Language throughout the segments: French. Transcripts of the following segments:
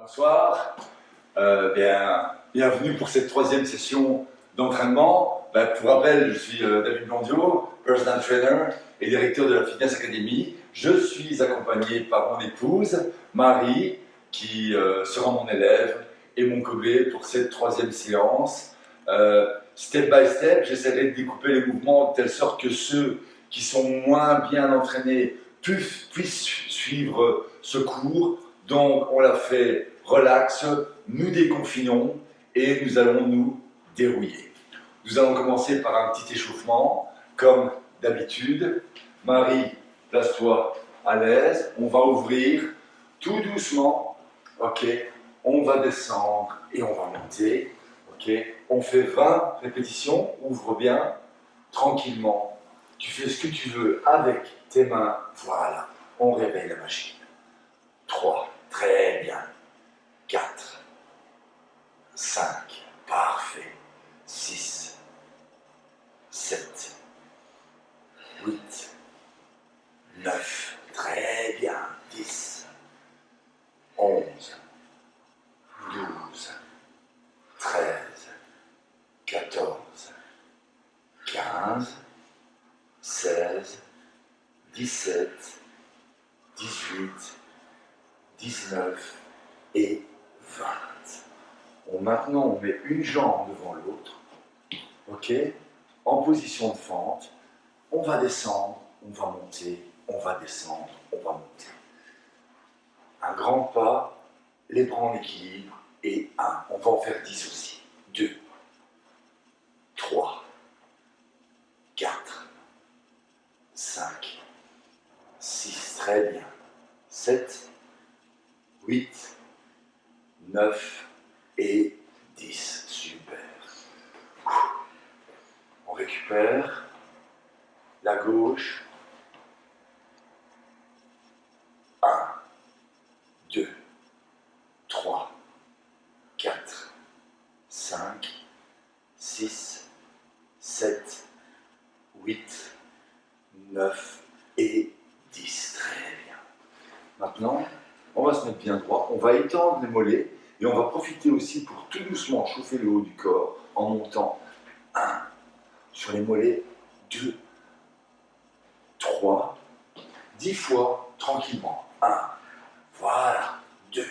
Bonsoir, bienvenue pour cette troisième session d'entraînement. Pour rappel, je suis David Blondiot, personal trainer et directeur de la Fitness Academy. Je suis accompagné par mon épouse, Marie, qui sera mon élève et mon cobaye pour cette troisième séance. Step by step, j'essaierai de découper les mouvements de telle sorte que ceux qui sont moins bien entraînés puissent suivre ce cours. Donc, on l'a fait relax, nous déconfinons et nous allons nous dérouiller. Nous allons commencer par un petit échauffement, comme d'habitude. Marie, place-toi à l'aise. On va ouvrir tout doucement. Ok. On va descendre et on va monter. Ok. On fait 20 répétitions. Ouvre bien, tranquillement. Tu fais ce que tu veux avec tes mains. Voilà. On réveille la machine. 3. Très bien. 4, 5, parfait. 6, 7, 8, 9, très bien. 10, 11, 12, 13, 14, 15, 16, 17, 18, 19 et 20. Maintenant, on met une jambe devant l'autre, ok, en position de fente. On va descendre, on va monter, on va descendre, on va monter. Un grand pas, les bras en équilibre, et 1. On va en faire 10 aussi. 2, 3, 4, 5, 6, très bien. 7, 8, 9 et 10. Super. On récupère la gauche. 1, 2, 3, 4, 5, 6, 7, 8, 9 et 10. Très bien. Maintenant, on va se mettre bien droit, on va étendre les mollets et on va profiter aussi pour tout doucement chauffer le haut du corps en montant 1 sur les mollets, 2, 3, 10 fois tranquillement. 1, voilà, 2,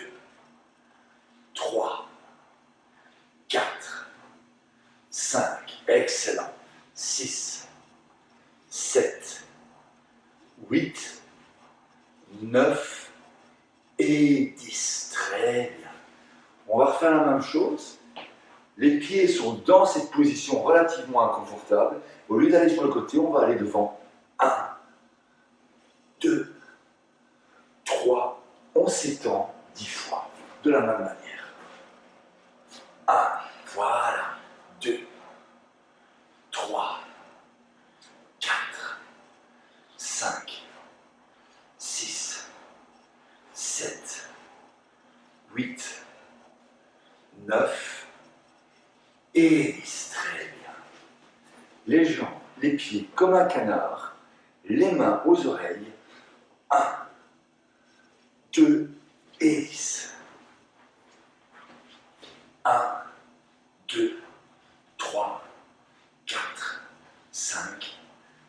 3, 4, 5, excellent, 6, 7, 8, 9 et 10. Très bien. On va refaire la même chose. Les pieds sont dans cette position relativement inconfortable. Au lieu d'aller sur le côté, on va aller devant. 1, 2, 3. On s'étend 10 fois. De la même manière. 1, voilà. 2, 3, 4, 5, 6, 7, 8, 9 et 10. Très bien. Les jambes, les pieds comme un canard, les mains aux oreilles. 1, 2 et 10. 1, 2, 3, 4, 5,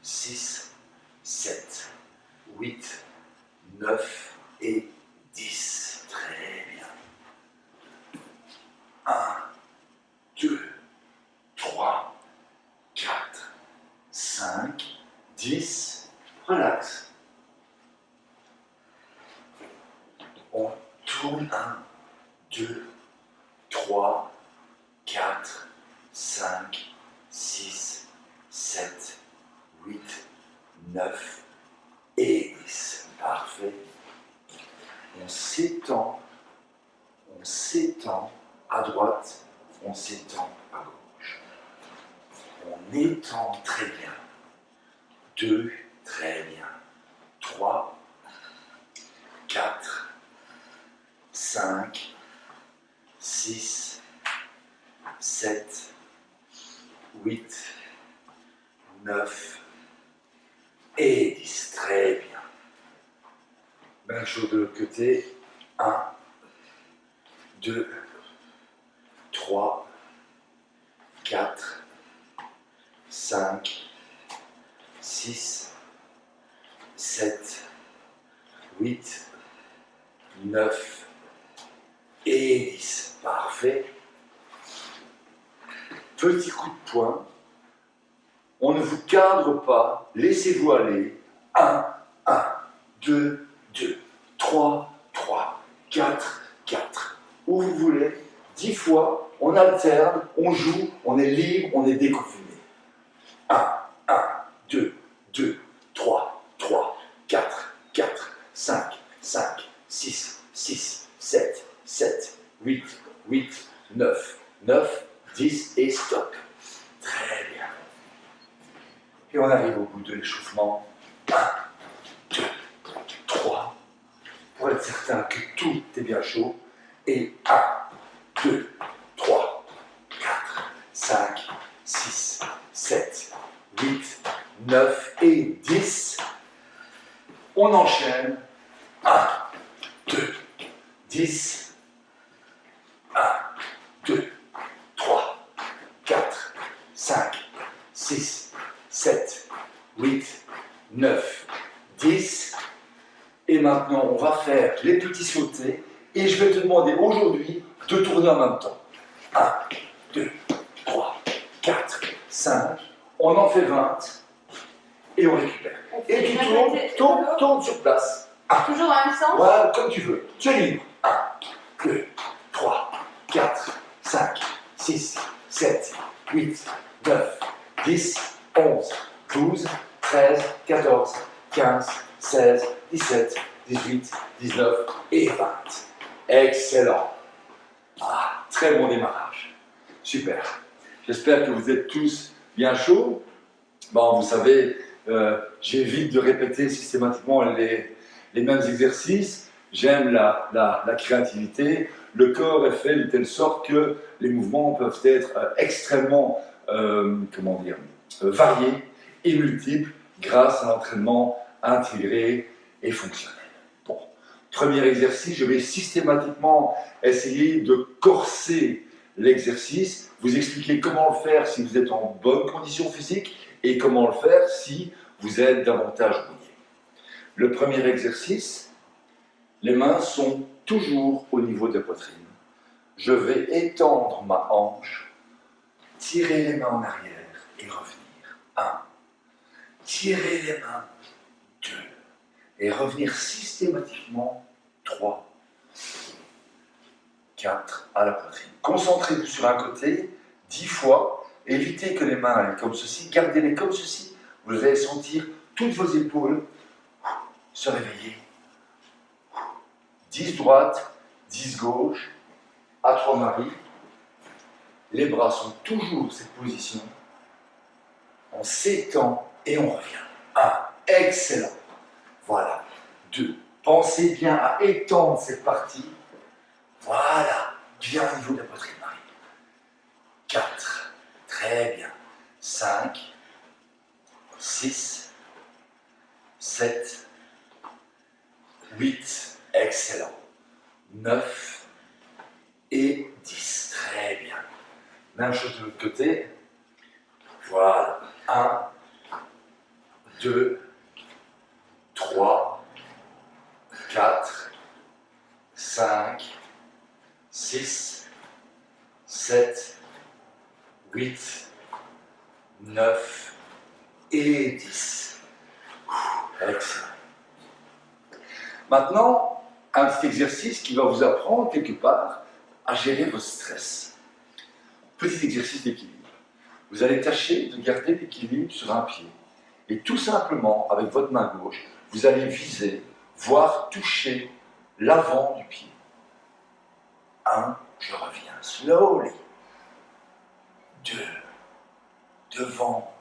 6, 7, 8, 9 et 10. Très bien. 1, 2, 3, 4, 5, 10. Relax. On tourne. 1, 2, 3, 4, 5, 6, 7, 8, 9 et 10. Parfait. On s'étend à droite, on s'étend à gauche. On étend très bien. 2, très bien. 3, 4, 5, 6, 7, 8, 9 et 10. Très bien. Même chose de l'autre côté. 1, 2, 3, 4, 5, 6, 7, 8, 9 et 10. Parfait. Petit coup de poing. On ne vous cadre pas. Laissez-vous aller. 1, 1, 2, 2, 3, 3, 4, 4. Où vous voulez. 10 fois. On alterne. On joue. On est libre. On est déconfiné. 1, 1, 2, 2, 3, 3, 4, 4, 5, 5, 6, 6, 7, 7, 8, 8, 9, 9, 10 et stop. Très bien. Et on arrive au bout de l'échauffement. 1, 2, 3, pour être certain que tout est bien chaud. Et 1, 2, 3, 4, 5, 6, 7, 8, 9 et 10. On enchaîne. 1, 2, 10. 1, 2, 3, 4, 5, 6, 7, 8, 9, 10. Et maintenant, on va faire les petits sautés. Et je vais te demander aujourd'hui de tourner en même temps. 1, 2, 3, 4, 5. On en fait 20. Et on récupère. Et tu tournes sur place. Toujours dans le même sens? Voilà, comme tu veux. Tu es libre. 1, 2, 3, 4, 5, 6, 7, 8, 9, 10, 11, 12, 13, 14, 15, 16, 17, 18, 19 et 20. Excellent. Ah, très bon démarrage. Super. J'espère que vous êtes tous bien chauds. Bon, vous savez, j'évite de répéter systématiquement les mêmes exercices. J'aime la créativité. Le corps est fait de telle sorte que les mouvements peuvent être extrêmement, variés et multiples grâce à l'entraînement intégré et fonctionnel. Bon, premier exercice, je vais systématiquement essayer de corser l'exercice, vous expliquer comment le faire si vous êtes en bonne condition physique et comment le faire si vous êtes davantage rouillé. Le premier exercice, les mains sont toujours au niveau de la poitrine. Je vais étendre ma hanche, tirer les mains en arrière et revenir. 1. Tirer les mains. 2. Et revenir systématiquement. 3. 4. À la poitrine. Concentrez-vous sur un côté 10 fois. Évitez que les mains aillent comme ceci. Gardez-les comme ceci. Vous allez sentir toutes vos épaules se réveiller. 10 droite, 10 gauche, à 3 maris. Les bras sont toujours cette position. On s'étend et on revient. 1. Excellent. Voilà. 2. Pensez bien à étendre cette partie. Voilà. Bien au niveau de la poitrine, Marie. 4. Très bien. 5. 6. 7. 8. Excellent. 9 et 10. Très bien. Même chose de l'autre côté. Voilà. 1, 2, 3, 4, 5, 6, 7, 8, 9 et 10. Excellent. Maintenant, un petit exercice qui va vous apprendre quelque part à gérer votre stress. Petit exercice d'équilibre. Vous allez tâcher de garder l'équilibre sur un pied. Et tout simplement, avec votre main gauche, vous allez viser, voire toucher l'avant du pied. 1, je reviens slowly. 2, devant.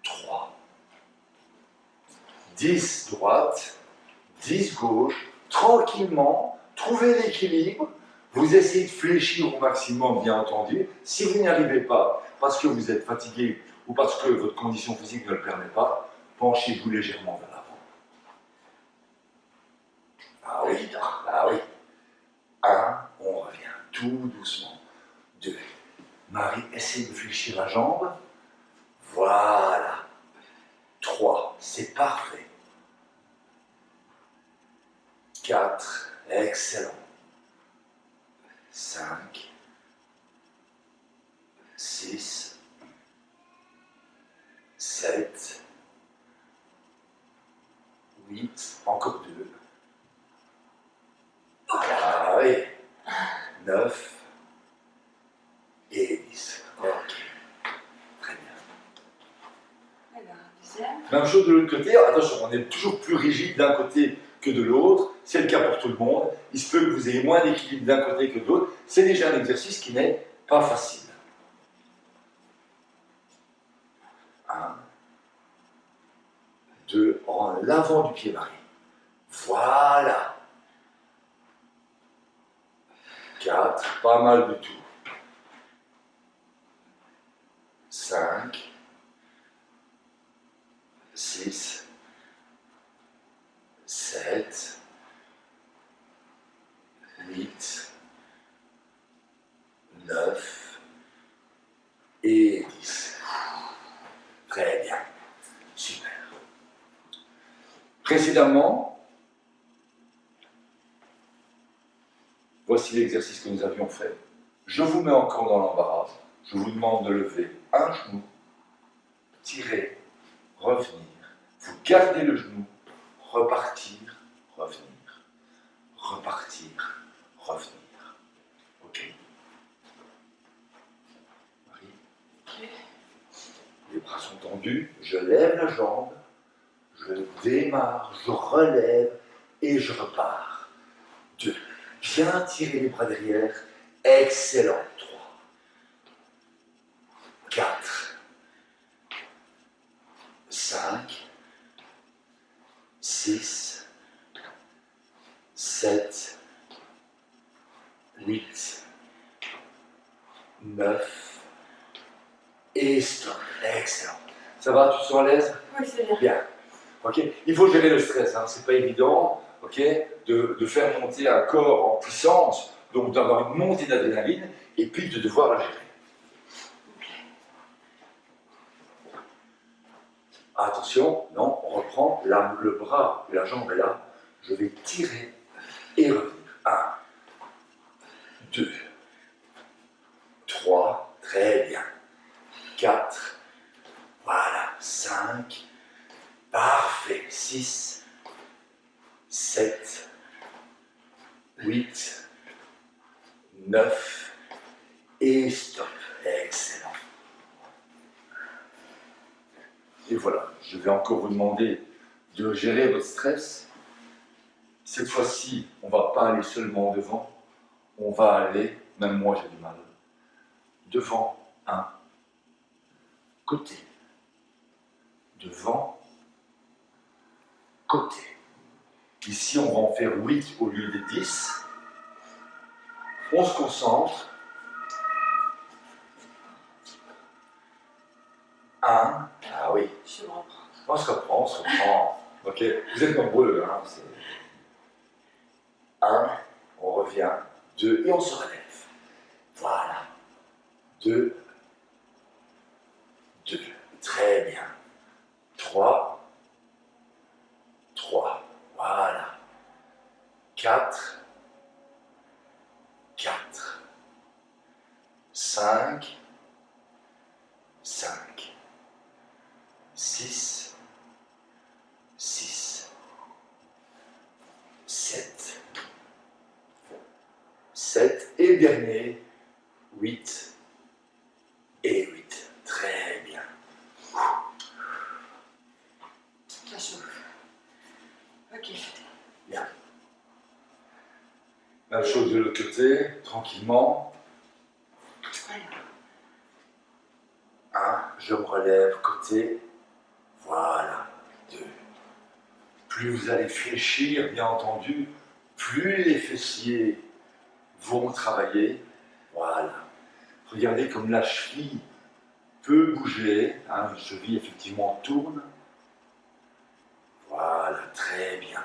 3. 10 droite, 10 gauche. Tranquillement, trouvez l'équilibre. Vous essayez de fléchir au maximum, bien entendu. Si vous n'y arrivez pas, parce que vous êtes fatigué ou parce que votre condition physique ne le permet pas, penchez-vous légèrement vers l'avant. Ah oui, ah oui. 1, on revient. tout doucement. 2. Marie, essaye de fléchir la jambe. Voilà. 3. C'est parfait. 4. Excellent. 5. 6. 7. 8. Encore 2. Ah oui. 9. Et 10. Ok. Très bien. Alors, deuxième. Même chose de l'autre côté. Attention, on est toujours plus rigide d'un côté que de l'autre. C'est le cas pour tout le monde. Il se peut que vous ayez moins d'équilibre d'un côté que de l'autre. C'est déjà un exercice qui n'est pas facile. 1. 2. En l'avant du pied, Marie. Voilà. 4. Pas mal du tout. 5. 6. 7. 8. 9. Et 10. Très bien. Super. Précédemment, voici l'exercice que nous avions fait. Je vous mets encore dans l'embarras. Je vous demande de lever un genou, tirer, revenir. Vous gardez le genou, repartir, revenir. Repartir, revenir. Ok. Marie. Ok. Les bras sont tendus, je lève la jambe, je démarre, je relève et je repars. 2. Bien tirer les bras derrière. Excellent. 3. 4. 5. 6. 7. 8. 9. Et stop. Excellent. Ça va, tu te sens à l'aise? Oui, c'est bien. Bien. Ok. Il faut gérer le stress, hein. C'est pas évident, ok, de faire monter un corps en puissance, donc d'avoir une montée d'adrénaline, et puis de devoir la gérer. Attention, non, on reprend, le bras et la jambe est là, je vais tirer et revenir. 1, 2, 3, très bien. 4, voilà, 5, parfait. 6, 7, 8, 9, et stop. Excellent. Et voilà, je vais encore vous demander de gérer votre stress. Cette fois-ci, on ne va pas aller seulement devant, on va aller, même moi j'ai du mal, devant un côté. Devant, côté. Ici, on va en faire 8 au lieu des 10. On se concentre. 1. Ah oui. Je me reprends. On se reprend, on se reprend. Ok, vous êtes nombreux, hein. 1, on revient. 2, et on se relève. Voilà. 2, 2. Très bien. 3, 3. Voilà. 4, 4. 5, 5. 6, 6. 7. 7. Et le dernier, 8. Et 8. Très bien. Ça chauffe. Ok. Bien. Même chose de l'autre côté, tranquillement. Voilà. 1, je me relève, côté. Voilà. 2. Plus vous allez fléchir, bien entendu, plus les fessiers vont travailler. Voilà. Regardez comme la cheville peut bouger. Hein, une cheville effectivement tourne. Voilà, très bien.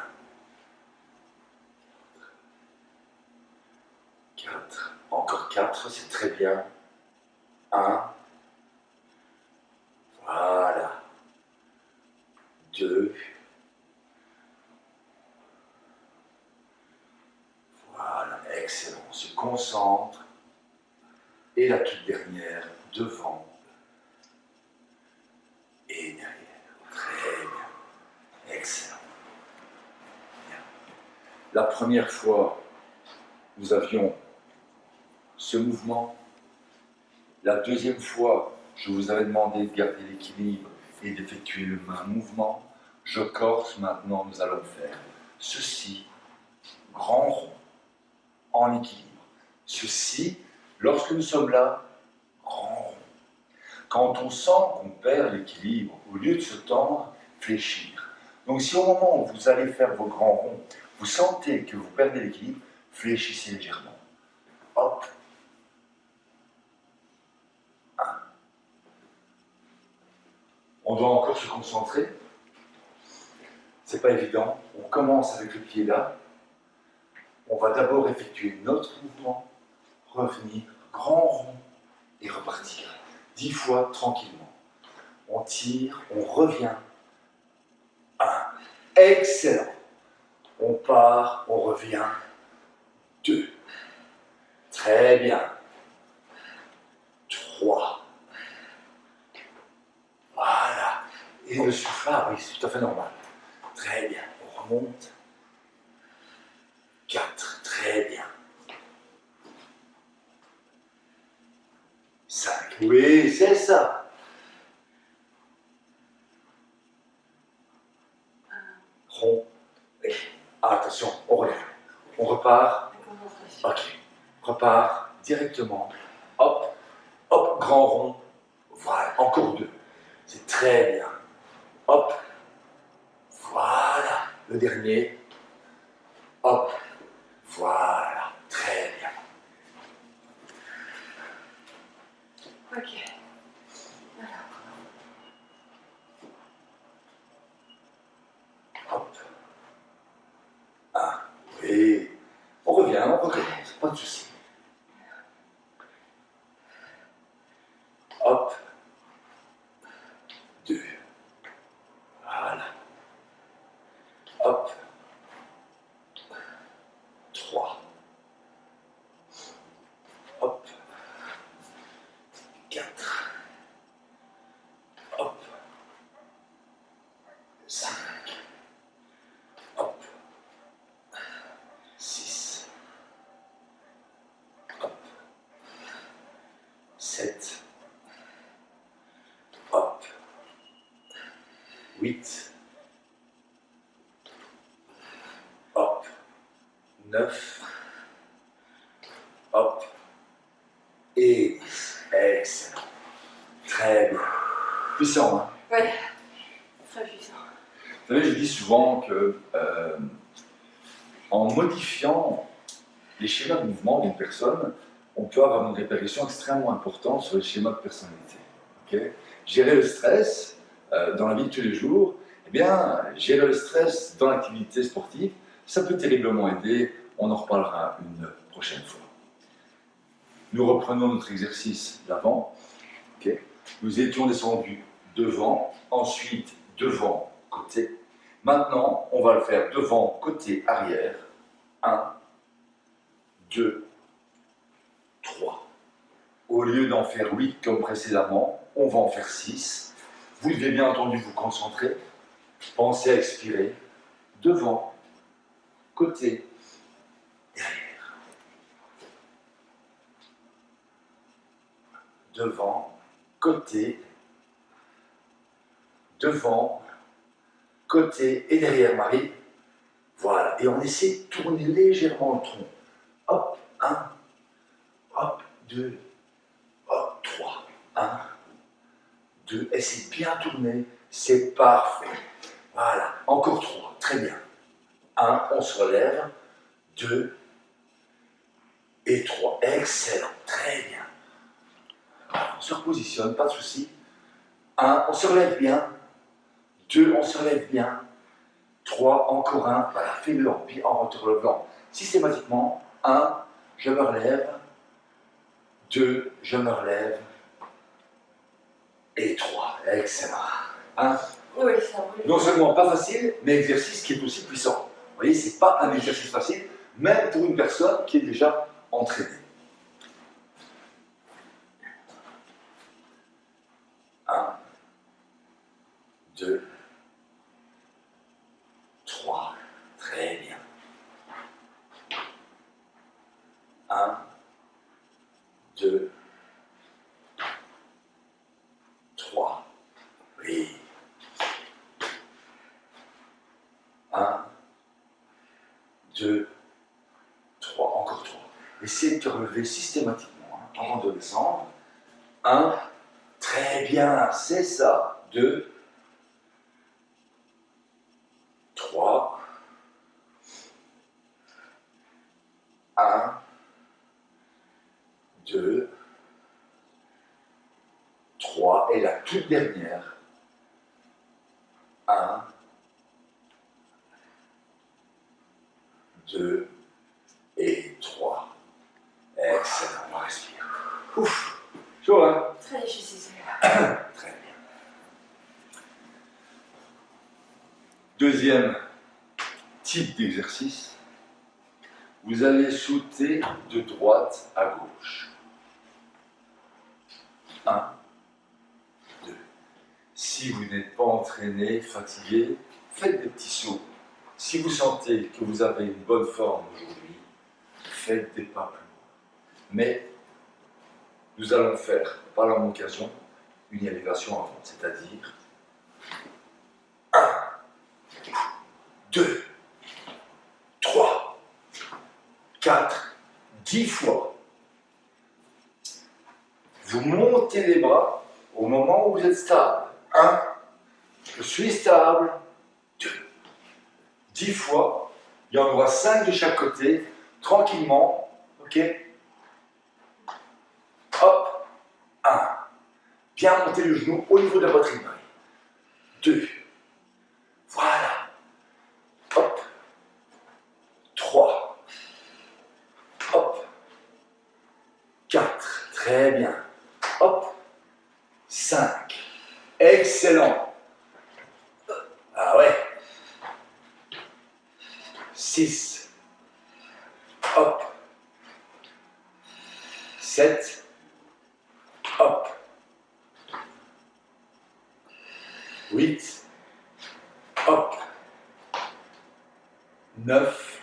4, 4. Encore 4, c'est très bien. 1. Voilà. 2. Voilà, excellent. On se concentre. Et la toute dernière, devant et derrière. Très bien. Excellent. Bien. La première fois, nous avions ce mouvement. La deuxième fois, je vous avais demandé de garder l'équilibre et d'effectuer le même mouvement. Je corse, maintenant nous allons faire ceci, grand rond, en équilibre. Ceci, lorsque nous sommes là, grand rond. Quand on sent qu'on perd l'équilibre, au lieu de se tendre, fléchir. Donc si au moment où vous allez faire vos grands ronds, vous sentez que vous perdez l'équilibre, fléchissez légèrement. Hop. 1. On doit encore se concentrer. C'est pas évident. On commence avec le pied là. On va d'abord effectuer notre mouvement, revenir, grand rond et repartir. 10 fois tranquillement. On tire, on revient. 1. Excellent. On part, on revient. 2. Très bien. 3. Voilà. Et le soufflard, oui, c'est tout à fait normal. Très bien. On remonte. 4. Très bien. 5. Oui, c'est ça. Rond. Et attention, on revient. On repart. Ok. Repart directement. Hop. Hop, grand rond. Voilà. Encore 2. C'est très bien. Hop. Voilà. Le dernier. Hop. Voilà. Très bien. Ok. Voilà. Hop. 1. Oui. On revient, on recommence. Pas de souci. Hop. 2. Voilà. Hop. 3. Hop. 4. Hop. 5. Hop. 6. Hop. 7. Hop. 8. Hop. 9. Hop. Et 10. Excellent. Très bien. Puissant, hein? Ouais. Très puissant. Vous savez, je dis souvent que en modifiant les schémas de mouvement d'une personne, on peut avoir une répercussion extrêmement importante sur les schémas de personnalité. Okay? Gérer le stress dans la vie de tous les jours, eh bien, gérer le stress dans l'activité sportive, ça peut terriblement aider. On en reparlera une prochaine fois. Nous reprenons notre exercice d'avant. Okay? Nous étions descendus devant, ensuite devant, côté. Maintenant, on va le faire devant, côté, arrière. 1, 2, 3. Au lieu d'en faire 8 comme précédemment, on va en faire 6. Vous devez bien entendu vous concentrer. Pensez à expirer. Devant, côté, derrière. Devant, côté, devant, côté et derrière, Marie. Voilà. Et on essaie de tourner légèrement le tronc. Hop, 1, hop, 2, hop, 3. 1, 2. Essayez de bien tourner. C'est parfait. Voilà. Encore 3. Très bien. 1, on se relève. 2 et 3. Excellent. Très bien. Voilà, on se repositionne, pas de souci. 1, on se relève bien. 2, on se relève bien. 3, encore 1. Voilà, fais-le en te relevant systématiquement. 1, je me relève. 2, je me relève. Et 3, excellent. Hein? Oui, ça brûle. Non seulement pas facile, mais exercice qui est aussi puissant. Vous voyez, c'est pas un exercice facile, même pour une personne qui est déjà entraînée. 1, 2, 3, très bien. 1, 2, 3, oui. 1, 2, 3, encore 3. Essayez de te relever systématiquement hein, avant de descendre. 1, très bien, c'est ça. 2, 3, 1, 2, 3, et la toute dernière. 1, 2 et 3. Excellent, on respire. Ouf, chaud hein? Très difficile celui-là. Très bien. Deuxième type d'exercice, vous allez sauter de droite à gauche. 1, 2. Si vous n'êtes pas entraîné, fatigué, faites des petits sauts. Si vous sentez que vous avez une bonne forme aujourd'hui, faites des pas plus loin. Mais nous allons faire, par la même occasion, une élévation avant, c'est-à-dire 1, 2, 3, 4, 10 fois. Vous montez les bras au moment où vous êtes stable. 1, je suis stable. 2, 10 fois. Il y en aura 5 de chaque côté, tranquillement. Ok? Hop. 1. Bien monter le genou au niveau de la poitrine. 2. Voilà. Hop. 3. Hop. 4. Très bien. Hop. 5. Excellent. Ah ouais. 6. Hop. 7. Hop. 8. Hop. 9.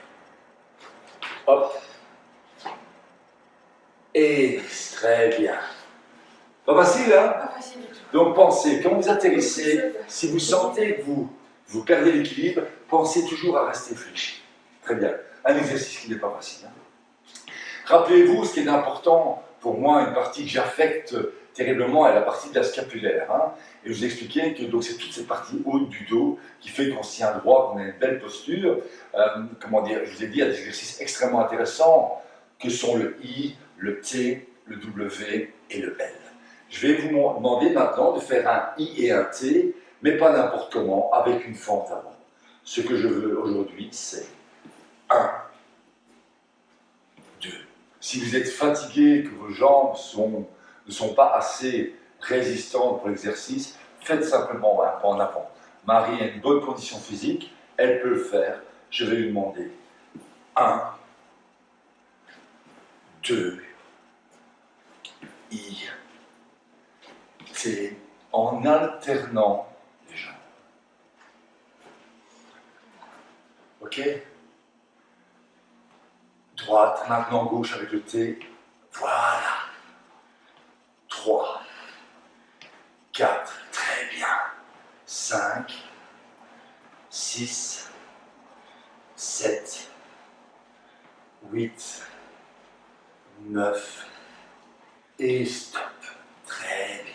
Hop. Et très bien. Pas facile, hein? Pas facile du tout. Donc pensez, quand vous atterrissez, si vous sentez que vous perdez l'équilibre, pensez toujours à rester fléchi. Très bien. Un exercice qui n'est pas facile. Hein. Rappelez-vous, ce qui est important pour moi, une partie que j'affecte terriblement est la partie de la scapulaire. Hein. Et je vous expliquais que c'est toute cette partie haute du dos qui fait qu'on se tient droit, qu'on a une belle posture. Comment dire, je vous ai dit, il y a des exercices extrêmement intéressants que sont le I, le T, le W et le L. Je vais vous demander maintenant de faire un I et un T, mais pas n'importe comment, avec une fente avant. Ce que je veux aujourd'hui, c'est 1, 2. Si vous êtes fatigué, que vos jambes ne sont pas assez résistantes pour l'exercice, faites simplement un pas en avant. Marie a une bonne condition physique, elle peut le faire. Je vais lui demander 1, 2, I, T, en alternant les jambes. Ok? Droite, maintenant gauche avec le T. Voilà. 3, 4, très bien. 5, 6, 7, 8, 9, et stop. Très bien.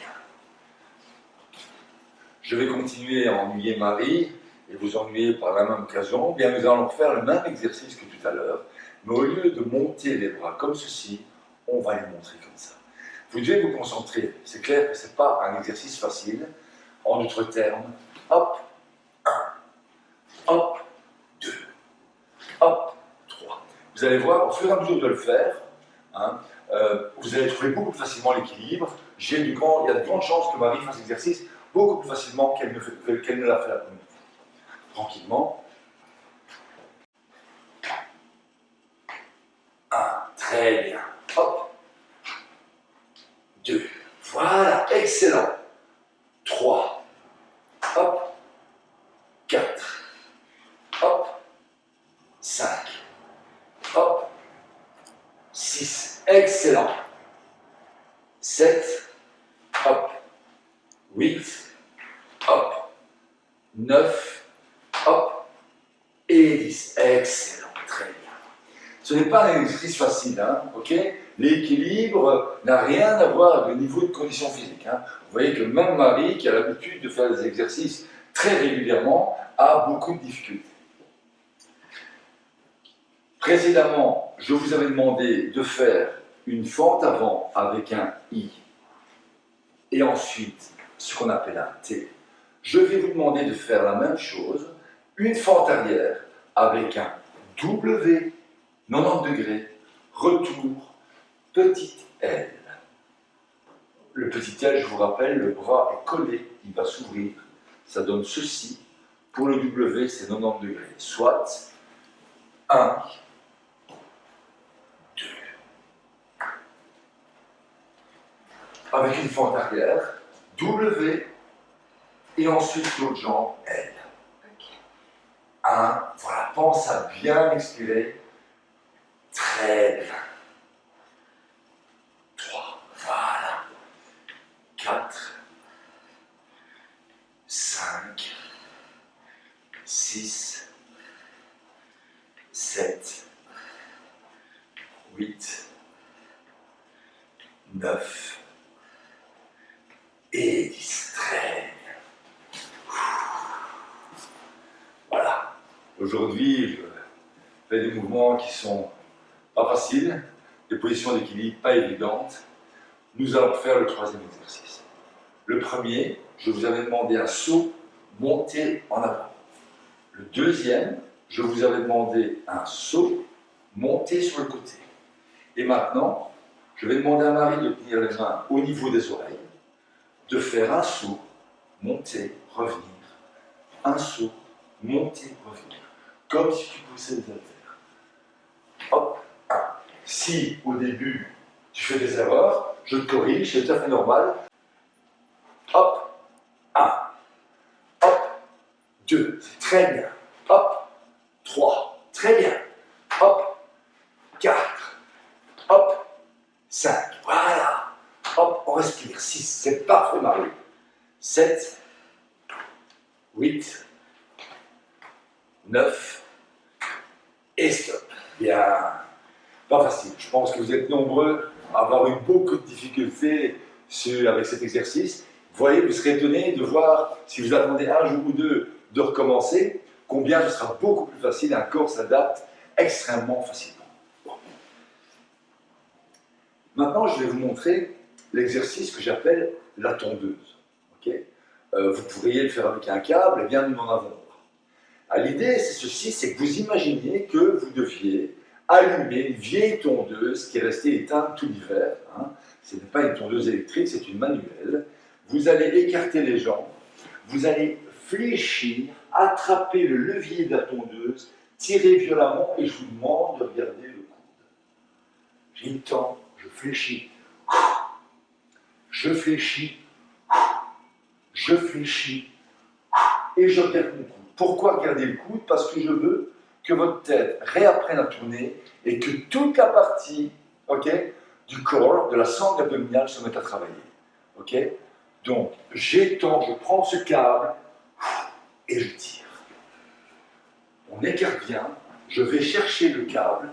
Je vais continuer à ennuyer Marie et vous ennuyer par la même occasion. Bien, nous allons faire le même exercice que tout à l'heure, mais au lieu de monter les bras comme ceci, on va les montrer comme ça. Vous devez vous concentrer. C'est clair que ce n'est pas un exercice facile. En d'autres termes, hop, 1, hop, 2, hop, 3. Vous allez voir, au fur et à mesure de le faire, hein. Vous allez trouver beaucoup plus facilement l'équilibre. Il y a de grandes chances que Marie fasse l'exercice beaucoup plus facilement qu'elle ne l'a fait la première fois. Tranquillement. 1, très bien. Hop. 2, voilà, excellent. 3, hop. 4, hop. 5, hop. 6, excellent. 7, hop. 8, hop. 9, hop. Et 10, excellent, très bien. Ce n'est pas un exercice facile, hein, ok? L'équilibre n'a rien à voir avec le niveau de condition physique. Hein. Vous voyez que même Marie, qui a l'habitude de faire des exercices très régulièrement, a beaucoup de difficultés. Précédemment, je vous avais demandé de faire une fente avant avec un I et ensuite ce qu'on appelle un T. Je vais vous demander de faire la même chose, une fente arrière avec un W, 90 degrés, retour, petite L. Le petit L, je vous rappelle, le bras est collé, il va s'ouvrir. Ça donne ceci. Pour le W, c'est 90 degrés. Soit 1, 2. Avec une fente arrière, W, et ensuite l'autre jambe, L. 1, voilà, pense à bien expirer. Très bien. 3, voilà. 4, 5, 6, 7, 8, 9 et 10. Très bien. Voilà. Aujourd'hui, je fais des mouvements qui sont pas faciles, des positions d'équilibre pas évidentes. Nous allons faire le troisième exercice. Le premier, je vous avais demandé un saut monté en avant. Le deuxième, je vous avais demandé un saut monté sur le côté. Et maintenant, je vais demander à Marie de tenir les mains au niveau des oreilles, de faire un saut, monter, revenir. Un saut, monter, revenir. Comme si tu poussais des haltères. Hop, 1. Si au début tu fais des erreurs, je te corrige, c'est tout à fait normal. Hop, 1. Hop, 2. C'est très bien. Hop, 3. Très bien. Hop, 4. Hop, 5. Voilà. Hop, on respire. 6. C'est parfait, Marie. 7, 8, 9 et stop. Bien. Pas facile. Je pense que vous êtes nombreux à avoir eu beaucoup de difficultés avec cet exercice. Vous voyez, vous serez étonné de voir, si vous attendez un jour ou deux de recommencer, combien ce sera beaucoup plus facile. Un corps s'adapte extrêmement facilement. Bon. Maintenant, je vais vous montrer l'exercice que j'appelle la tondeuse. Okay, vous pourriez le faire avec un câble, et bien nous n'en avons pas. L'idée, c'est ceci, c'est que vous imaginiez que vous deviez allumer une vieille tondeuse qui est restée éteinte tout l'hiver. Hein. Ce n'est pas une tondeuse électrique, c'est une manuelle. Vous allez écarter les jambes, vous allez fléchir, attraper le levier de la tondeuse, tirer violemment et je vous demande de regarder le coude. J'étends, je fléchis, je fléchis, je fléchis et je regarde mon coude. Pourquoi garder le coude? Parce que je veux que votre tête réapprenne à tourner et que toute la partie du corps, de la sangle abdominale se mette à travailler. Okay, donc, j'étends, je prends ce câble et je tire. On écarte bien, je vais chercher le câble,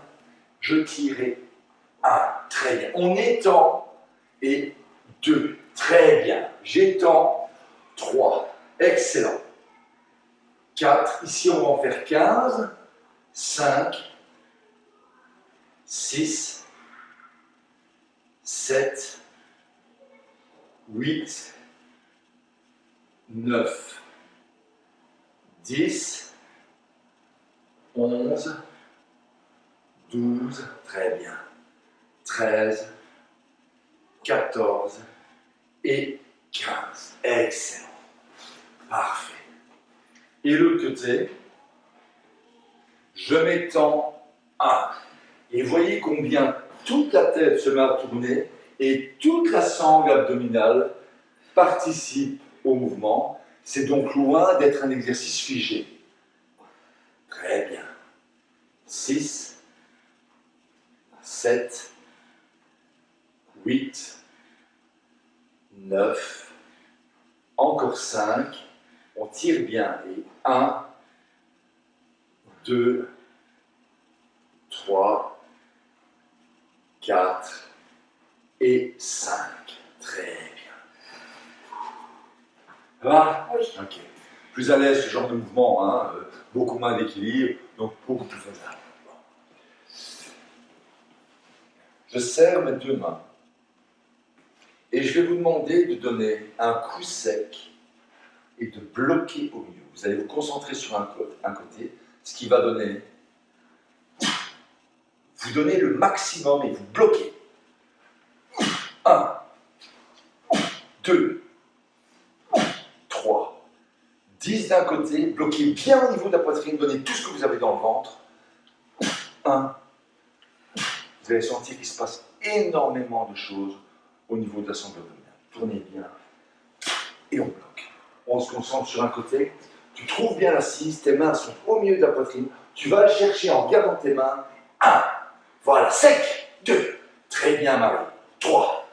je tire et 1, très bien. On étend et 2, très bien. J'étends, 3, excellent. 4, ici on va en faire 15, 5, 6, 7, 8, 9, 10, 11, 12, très bien, 13, 14 et 15. Excellent. Parfait. Et l'autre côté, je m'étends 1. Et voyez combien toute la tête se met à tourner et toute la sangle abdominale participe au mouvement. C'est donc loin d'être un exercice figé. Très bien. 6, 7, 8, 9, encore 5, on tire bien, et 1, 2, 3, 4 et 5. Très bien. Là, Oui. ok. Plus à l'aise ce genre de mouvement, hein, beaucoup moins d'équilibre, donc beaucoup plus faisable. Bon. Je serre mes deux mains et je vais vous demander de donner un coup sec et de bloquer au milieu. Vous allez vous concentrer sur un côté, ce qui va donner. Vous donnez le maximum et vous bloquez. 1, 2, 3, 10 d'un côté, bloquez bien au niveau de la poitrine, donnez tout ce que vous avez dans le ventre. 1. Vous allez sentir qu'il se passe énormément de choses au niveau de la sangle abdominale. Tournez bien et on bloque. On se concentre sur un côté. Tu trouves bien l'assise, tes mains sont au milieu de la poitrine. Tu vas le chercher en regardant tes mains. 1. Voilà, sec. 2. Très bien, Marie. 3.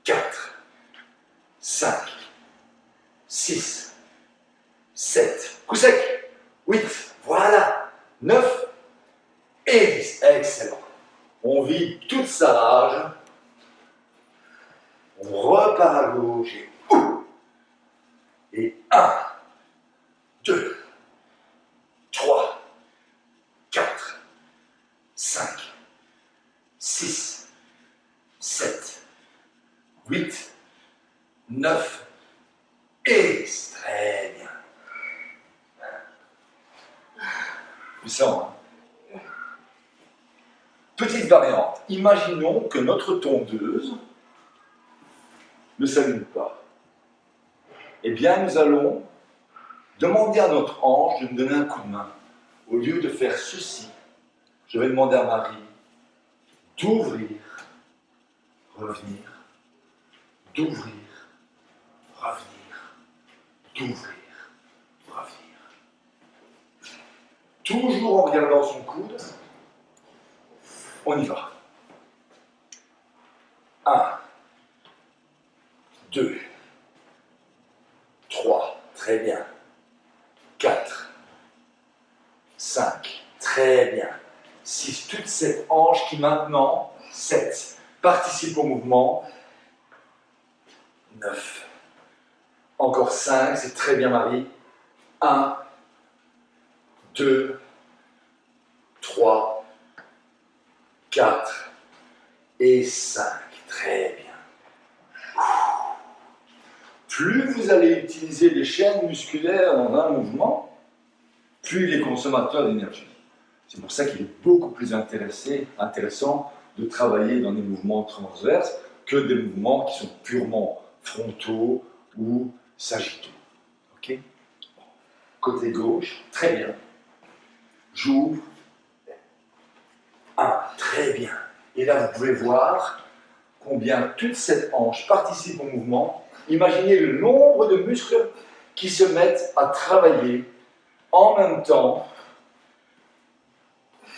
4. 5. 6. 7. Coup sec. 8. Voilà. 9. Et 10. Excellent. On vide toute sa rage. On repart à gauche et et 1, 2, 3, 4, 5, 6, 7, 8, 9 et 10. Très bien. Puissant, hein? Petite variante. Imaginons que notre tondeuse ne s'allume pas. Eh bien, nous allons demander à notre ange de nous donner un coup de main. Au lieu de faire ceci, je vais demander à Marie d'ouvrir, revenir, d'ouvrir, revenir, d'ouvrir, revenir. Toujours en regardant son coude, on y va. 1, 2, 3, très bien. 4, 5, très bien. 6, toute cette hanche qui maintenant, 7, participe au mouvement. 9, encore 5, c'est très bien Marie. 1, 2, 3, 4 et 5, très bien. Plus vous allez utiliser les chaînes musculaires dans un mouvement, plus il est consommateur d'énergie. C'est pour ça qu'il est beaucoup plus intéressant de travailler dans des mouvements transverses que des mouvements qui sont purement frontaux ou sagittaux. Ok ? Côté gauche, très bien. J'ouvre. 1, très bien. Et là, vous pouvez voir combien toute cette hanche participe au mouvement. Imaginez le nombre de muscles qui se mettent à travailler en même temps.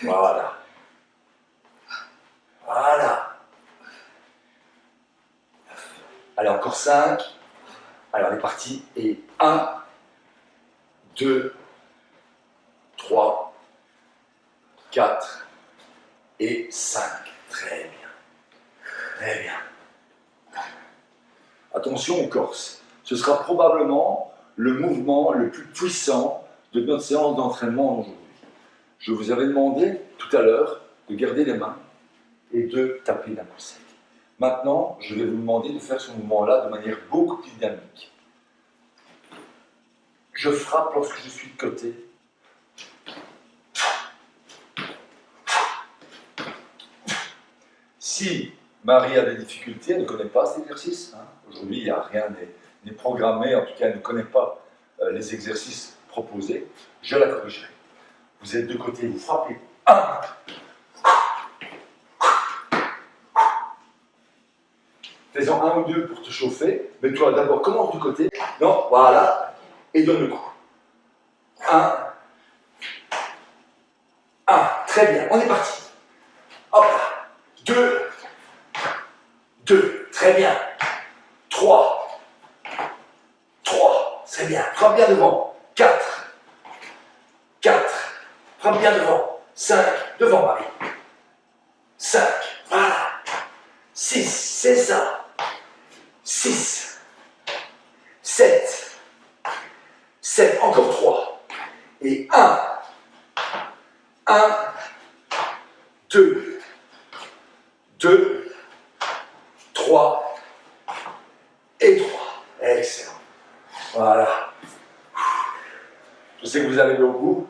Voilà. Voilà. Allez, encore 5. Allez, on est parti. Et 1, 2, 3, 4 et 5. Très bien. Très bien. Attention aux corses. Ce sera probablement le mouvement le plus puissant de notre séance d'entraînement aujourd'hui. Je vous avais demandé tout à l'heure de garder les mains et de taper d'un coup sec. Maintenant, je vais vous demander de faire ce mouvement-là de manière beaucoup plus dynamique. Je frappe lorsque je suis de côté. si Marie a des difficultés, elle ne connaît pas cet exercice, hein. Aujourd'hui, il n'y a rien n'est programmé, en tout cas, elle ne connaît pas les exercices proposés, je la corrigerai. Vous êtes de côté, vous frappez. 1. Fais-en 1 ou 2 pour te chauffer. Mais toi, d'abord, commence du côté. Non, voilà. Et donne le coup. 1. 1. Très bien. On est parti. Hop là. 2. 2. Très bien. 3. 3. Très bien. Frappe bien devant. 4. 4. Frappe bien devant. 5. Devant, Marie. 5. Voilà. 6. C'est ça. 6, 7, 7, encore 3, et 1, 1, 2, 2, 3, et 3. Excellent. Voilà. Je sais que vous arrivez au bout.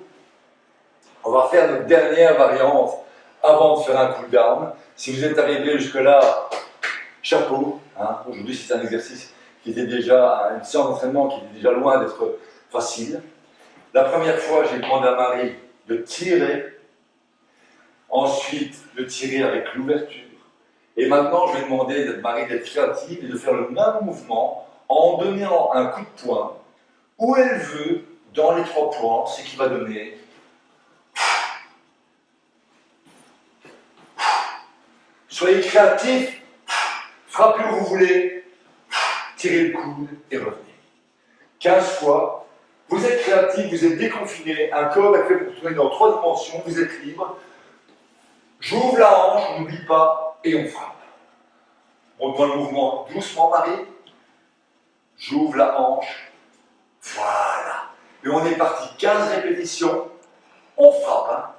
On va faire notre dernière variante avant de faire un cool down. Si vous êtes arrivé jusque-là, chapeau. Hein. Aujourd'hui, c'est un exercice qui était déjà, une séance d'entraînement qui était déjà loin d'être facile. La première fois, j'ai demandé à Marie de tirer, ensuite de tirer avec l'ouverture. Et maintenant, je vais demander à Marie d'être créative et de faire le même mouvement en donnant un coup de poing où elle veut dans les 3 points, ce qui va donner. Soyez créatifs. Frappez où vous voulez, tirez le coude et revenez. 15 fois, vous êtes créatif, vous êtes déconfiné, un corps est fait pour tourner dans 3 dimensions, vous êtes libre. J'ouvre la hanche, on n'oublie pas, et on frappe. On prend le mouvement doucement, Marie. J'ouvre la hanche, voilà. Et on est parti, 15 répétitions, on frappe.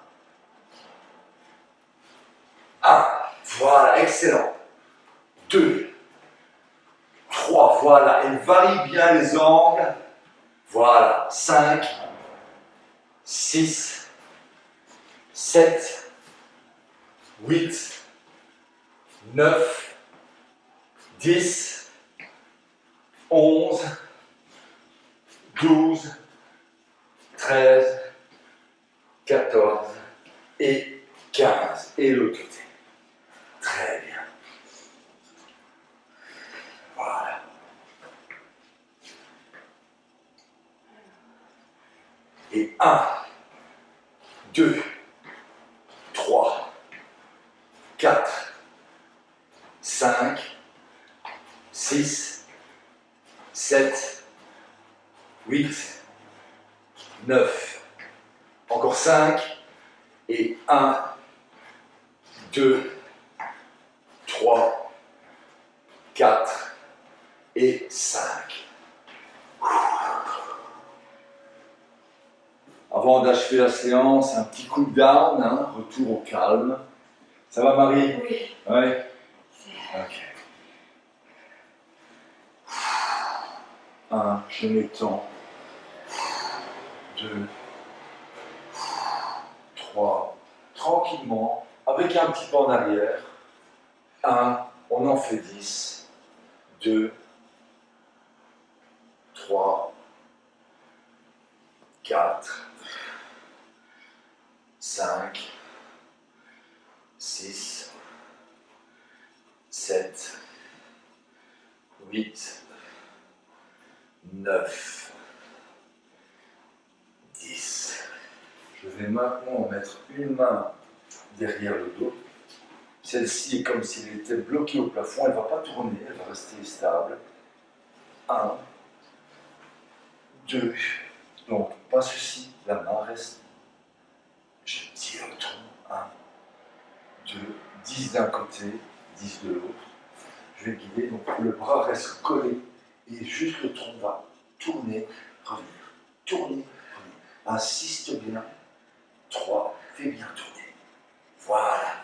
1, voilà, excellent. 2, 3, voilà, elle varie bien les angles, voilà, 5, 6, 7, 8, 9, 10, 11, 12, 13, 14 et 15, et l'autre côté. Très bien. Voilà. Et 1, 2, 3, 4, 5, 6, 7, 8, 9, encore 5, et 1, 2, 3, 4 et 5. Avant d'achever la séance, un petit cool down, hein, retour au calme. Ça va, Marie? Oui. Ouais. Ok. 1, je m'étends. 2, 3, tranquillement, avec un petit pas en arrière. 1, on en fait 10. 2, 3, 4, 5, 6, 7, 8, 9, 10. Je vais maintenant mettre une main derrière le dos. Celle-ci est comme s'il était bloqué au plafond, elle ne va pas tourner, elle va rester stable. 1, 2, donc pas ceci, la main reste. Je tire le tronc, 1, 2, 10 d'un côté, 10 de l'autre. Je vais guider, donc le bras reste collé et juste le tronc va tourner, revenir, tourner, revenir. Insiste bien. 3, fais bien tourner. Voilà.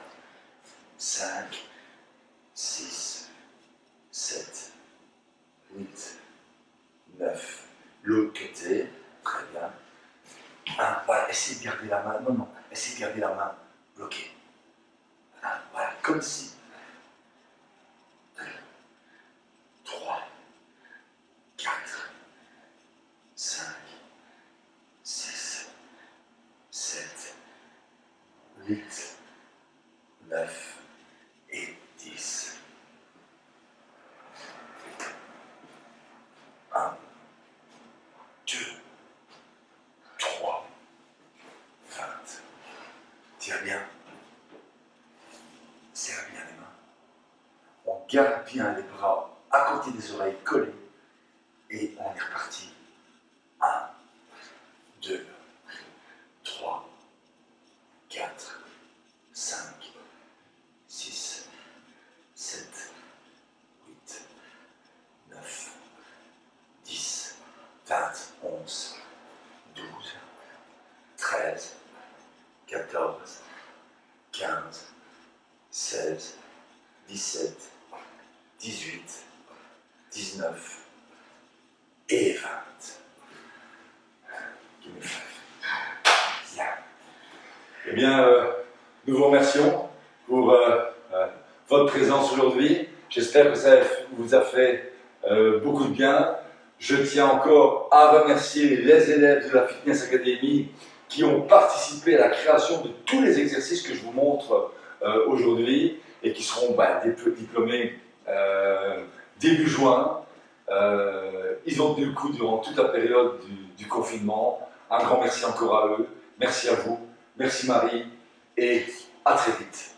5, 6, 7, 8, 9. L'autre côté, très bien. 1, voilà, essayez de garder la main. Non, non, essayez de garder la main bloquée. 1, voilà, comme si garde bien les bras à côté des oreilles collés et on est reparti. 1, 2, 3, 4, 5, 6, 7, 8, 9, 10, 20, 11, 12, 13, 14, 15, 16, 17, 18, 19 et 20. Bien. Eh bien, nous vous remercions pour votre présence aujourd'hui. J'espère que ça vous a fait beaucoup de bien. Je tiens encore à remercier les élèves de la Fitness Academy qui ont participé à la création de tous les exercices que je vous montre aujourd'hui et qui seront diplômés début juin. Ils ont tenu le coup durant toute la période du confinement. Un grand merci encore à eux. Merci à vous. Merci Marie. Et à très vite.